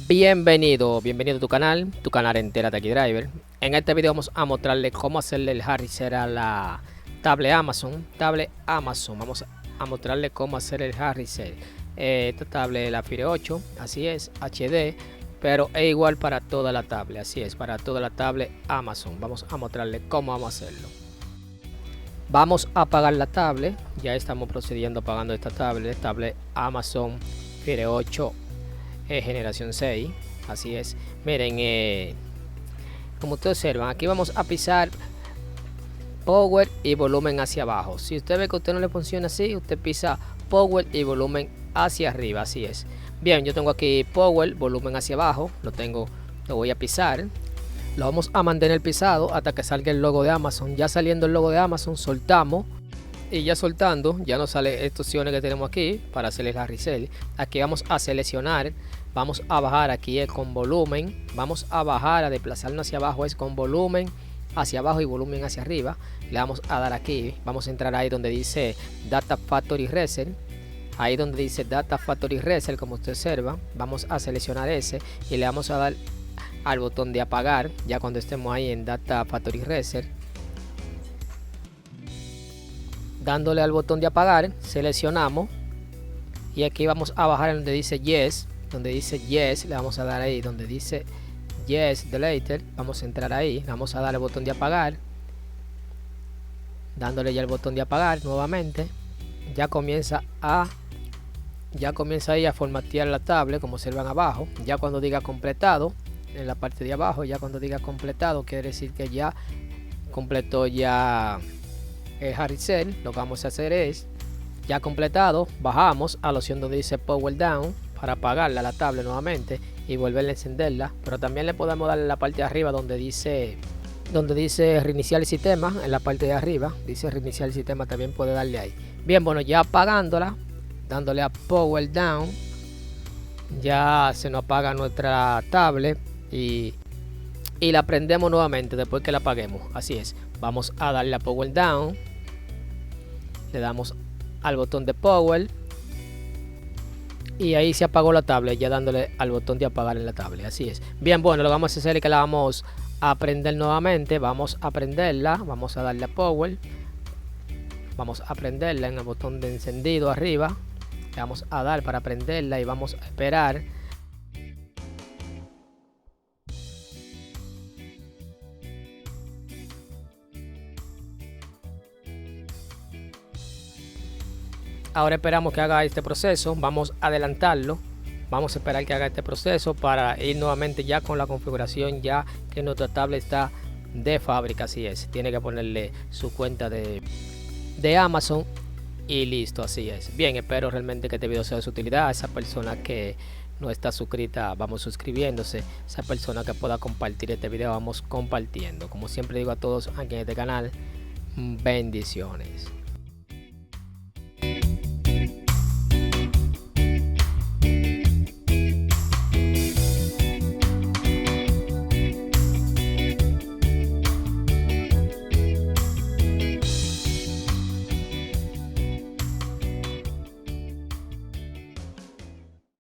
Bienvenido a tu canal entera Techie Driver. En este video vamos a mostrarle cómo hacerle el harriser a la tablet Amazon. Vamos a mostrarle cómo hacer el harriser. Esta tablet es la Fire 8, así es, HD, pero es igual para toda la tablet, así es, para toda la tablet Amazon. Vamos a mostrarle cómo vamos a hacerlo. Vamos a apagar la tablet, ya estamos procediendo apagando esta tablet Amazon Fire 8 generación 6, así es. Miren, como ustedes observan, aquí vamos a pisar power y volumen hacia abajo. Si usted ve que a usted no le funciona así, usted pisa power y volumen hacia arriba, así es. Bien, yo tengo aquí power, volumen hacia abajo, lo voy a pisar. Lo vamos a mantener pisado hasta que salga el logo de Amazon. Ya saliendo el logo de Amazon, soltamos. Y ya soltando, ya nos sale estas opciones que tenemos aquí para hacer el harriser. Aquí vamos a seleccionar, vamos a bajar aquí con volumen, vamos a bajar, a desplazarnos hacia abajo es con volumen hacia abajo y volumen hacia arriba. Le vamos a dar aquí, vamos a entrar ahí donde dice Data Factory Reset. Ahí donde dice Data Factory Reset, como usted observa, vamos a seleccionar ese y le vamos a dar al botón de apagar. Ya cuando estemos ahí en Data Factory Reset, dándole al botón de apagar, seleccionamos y aquí vamos a bajar donde dice yes, le vamos a dar ahí donde dice yes deleted, vamos a entrar ahí, le vamos a dar el botón de apagar, dándole ya el botón de apagar nuevamente. Ya comienza ahí a formatear la tablet, como observan abajo. Ya cuando diga completado, en la parte de abajo, ya cuando diga completado, quiere decir que ya completó ya el harriser. Lo que vamos a hacer es, ya completado, bajamos a la opción donde dice power down para apagarla la tablet nuevamente y volver a encenderla. Pero también le podemos dar en la parte de arriba donde dice reiniciar el sistema. En la parte de arriba dice reiniciar el sistema, también puede darle ahí. Bien, bueno, ya apagándola, dándole a power down, ya se nos apaga nuestra tablet y la prendemos nuevamente después que la apaguemos. Así es, vamos a darle a power down, le damos al botón de power y ahí se apagó la tablet, ya dándole al botón de apagar en la tablet. Así es. Bien, bueno, lo que vamos a hacer es que la vamos a prender nuevamente. Vamos a prenderla, vamos a darle a power, vamos a prenderla en el botón de encendido arriba, le vamos a dar para prenderla y vamos a esperar. Ahora esperamos que haga este proceso, vamos a adelantarlo, vamos a esperar que haga este proceso para ir nuevamente ya con la configuración, ya que nuestra tablet está de fábrica. Así es, tiene que ponerle su cuenta de Amazon y listo, así es. Bien, espero realmente que este video sea de su utilidad. A esa persona que no está suscrita, vamos suscribiéndose. Esa persona que pueda compartir este video, vamos compartiendo. Como siempre digo a todos aquí en este canal, bendiciones.